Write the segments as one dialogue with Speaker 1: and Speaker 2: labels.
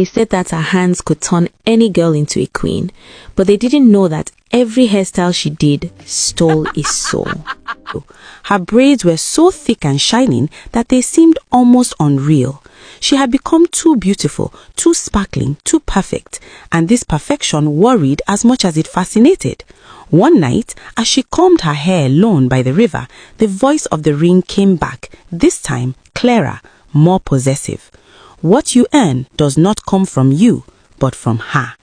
Speaker 1: They said that her hands could turn any girl into a queen, but they didn't know that every hairstyle she did stole a soul. Her braids were so thick and shining that they seemed almost unreal. She had become too beautiful, too sparkling, too perfect, and this perfection worried as much as it fascinated. One night, as she combed her hair alone by the river, the voice of the ring came back, this time clearer, more possessive. What you earn does not come from you, but from her.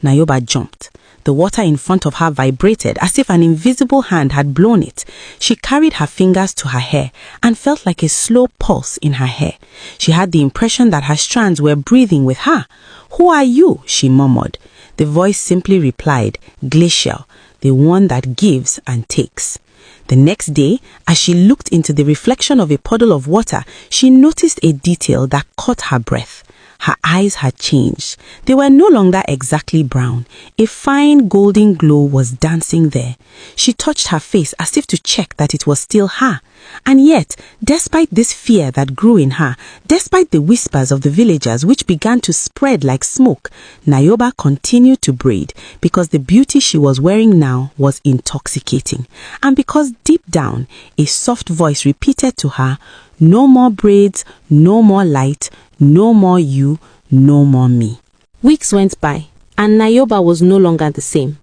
Speaker 1: Nayoba jumped. The water in front of her vibrated as if an invisible hand had blown it. She carried her fingers to her hair and felt like a slow pulse in her hair. She had the impression that her strands were breathing with her. "Who are you?" she murmured. The voice simply replied, "Glacial, the one that gives and takes." The next day, as she looked into the reflection of a puddle of water, she noticed a detail that caught her breath. Her eyes had changed. They were no longer exactly brown. A fine golden glow was dancing there. She touched her face as if to check that it was still her. And yet, despite this fear that grew in her, despite the whispers of the villagers which began to spread like smoke, Nayoba continued to braid because the beauty she was wearing now was intoxicating. And because deep down, a soft voice repeated to her, "No more braids, no more light, no more you, no more me." Weeks went by, and Nayoba was no longer the same.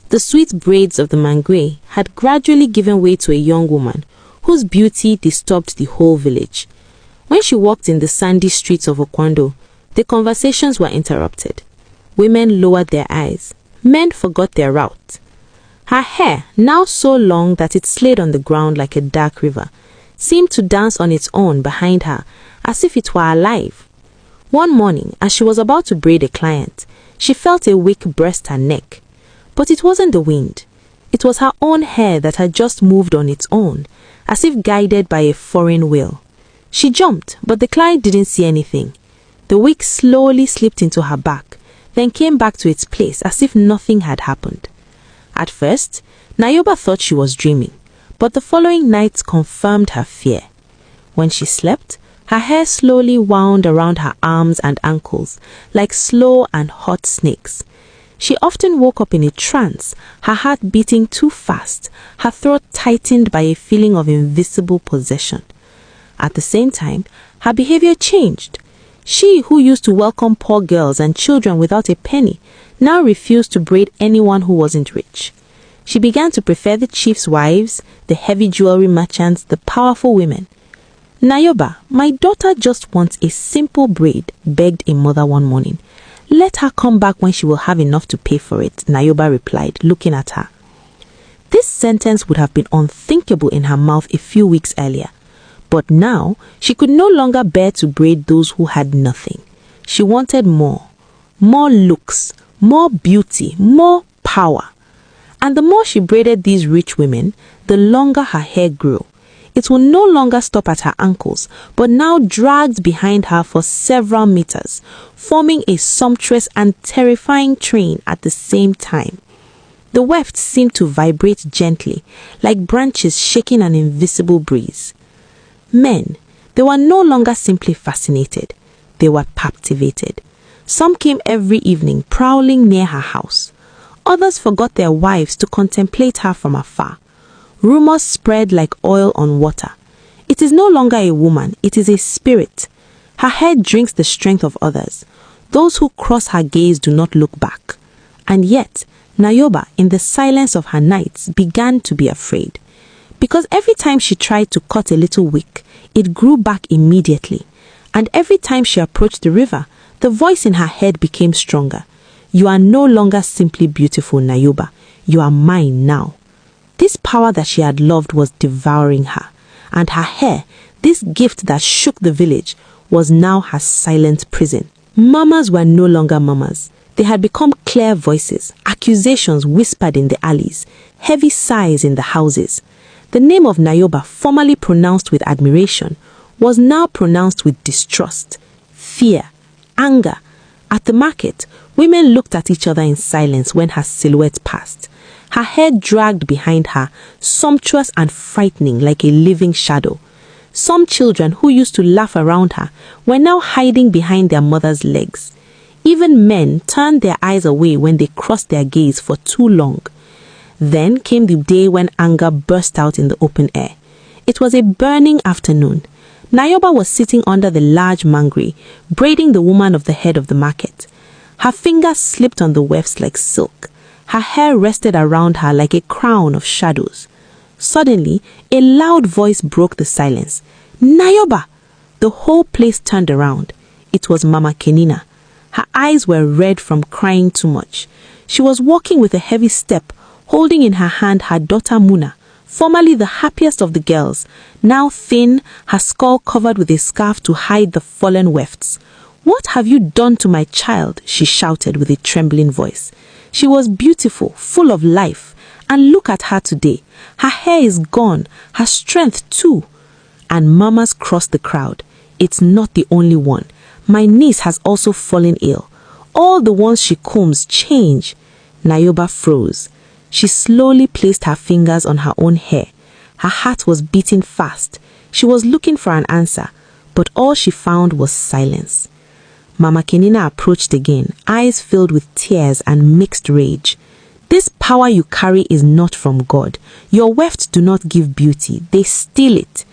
Speaker 1: The sweet braids of the mangue had gradually given way to a young woman whose beauty disturbed the whole village. When she walked in the sandy streets of Okwando, the conversations were interrupted. Women lowered their eyes. Men forgot their route. Her hair, now so long that it slid on the ground like a dark river, seemed to dance on its own behind her as if it were alive. One morning, as she was about to braid a client, she felt a wick burst her neck. But it wasn't the wind. It was her own hair that had just moved on its own, as if guided by a foreign will. She jumped, but the client didn't see anything. The wick slowly slipped into her back, then came back to its place as if nothing had happened. At first, Nayoba thought she was dreaming, but the following night confirmed her fear. When she slept, her hair slowly wound around her arms and ankles, like slow and hot snakes. She often woke up in a trance, her heart beating too fast, her throat tightened by a feeling of invisible possession. At the same time, her behavior changed. She, who used to welcome poor girls and children without a penny, now refused to braid anyone who wasn't rich. She began to prefer the chief's wives, the heavy jewelry merchants, the powerful women. "Nayoba, my daughter just wants a simple braid," begged a mother one morning. "Let her come back when she will have enough to pay for it," Nayoba replied, looking at her. This sentence would have been unthinkable in her mouth a few weeks earlier. But now, she could no longer bear to braid those who had nothing. She wanted more. More looks, more beauty, more power. And the more she braided these rich women, the longer her hair grew. It will no longer stop at her ankles, but now dragged behind her for several meters, forming a sumptuous and terrifying train at the same time. The weft seemed to vibrate gently, like branches shaking an invisible breeze. Men, they were no longer simply fascinated. They were captivated. Some came every evening, prowling near her house. Others forgot their wives to contemplate her from afar. Rumors spread like oil on water. It is no longer a woman, it is a spirit. Her head drinks the strength of others. Those who cross her gaze do not look back. And yet, Nayoba, in the silence of her nights, began to be afraid. Because every time she tried to cut a little wick, it grew back immediately. And every time she approached the river, the voice in her head became stronger. "You are no longer simply beautiful, Nayoba. You are mine now." This power that she had loved was devouring her, and her hair, this gift that shook the village, was now her silent prison. Mamas were no longer mamas. They had become clear voices, accusations whispered in the alleys, heavy sighs in the houses. The name of Nayoba, formerly pronounced with admiration, was now pronounced with distrust, fear, anger. At the market, women looked at each other in silence when her silhouette passed. Her hair dragged behind her, sumptuous and frightening like a living shadow. Some children who used to laugh around her were now hiding behind their mother's legs. Even men turned their eyes away when they crossed their gaze for too long. Then came the day when anger burst out in the open air. It was a burning afternoon. Nayoba was sitting under the large mangri, braiding the woman of the head of the market. Her fingers slipped on the wefts like silk. Her hair rested around her like a crown of shadows. Suddenly, a loud voice broke the silence. "Nayoba!" The whole place turned around. It was Mama Kenina. Her eyes were red from crying too much. She was walking with a heavy step, holding in her hand her daughter Muna, formerly the happiest of the girls, now thin, her skull covered with a scarf to hide the fallen wefts. "What have you done to my child?" she shouted with a trembling voice. She was beautiful, full of life, and look at her today. Her hair is gone, her strength too. And mamas crossed the crowd. "It's not the only one. My niece has also fallen ill. All the ones she combs change." Nayoba froze. She slowly placed her fingers on her own hair. Her heart was beating fast. She was looking for an answer, but all she found was silence. Mama Kenina approached again, eyes filled with tears and mixed rage. "This power you carry is not from God. Your wefts do not give beauty, they steal it."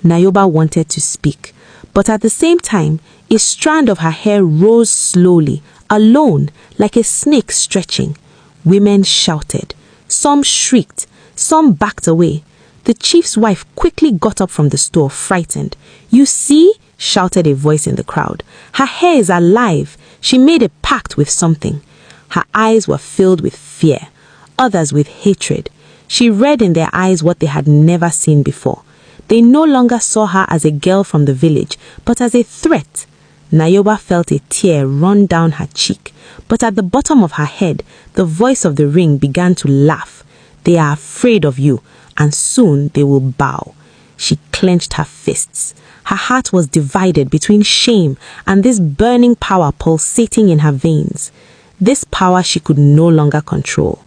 Speaker 1: Nayoba wanted to speak, but at the same time, a strand of her hair rose slowly, alone, like a snake stretching. Women shouted. Some shrieked, some backed away. The chief's wife quickly got up from the store, frightened. "You see?" shouted a voice in the crowd. "Her hair is alive. She made a pact with something." Her eyes were filled with fear, others with hatred. She read in their eyes what they had never seen before. They no longer saw her as a girl from the village, but as a threat. Nayoba felt a tear run down her cheek, but at the bottom of her head, the voice of the ring began to laugh. "They are afraid of you, and soon they will bow." She clenched her fists. Her heart was divided between shame and this burning power pulsating in her veins. This power she could no longer control.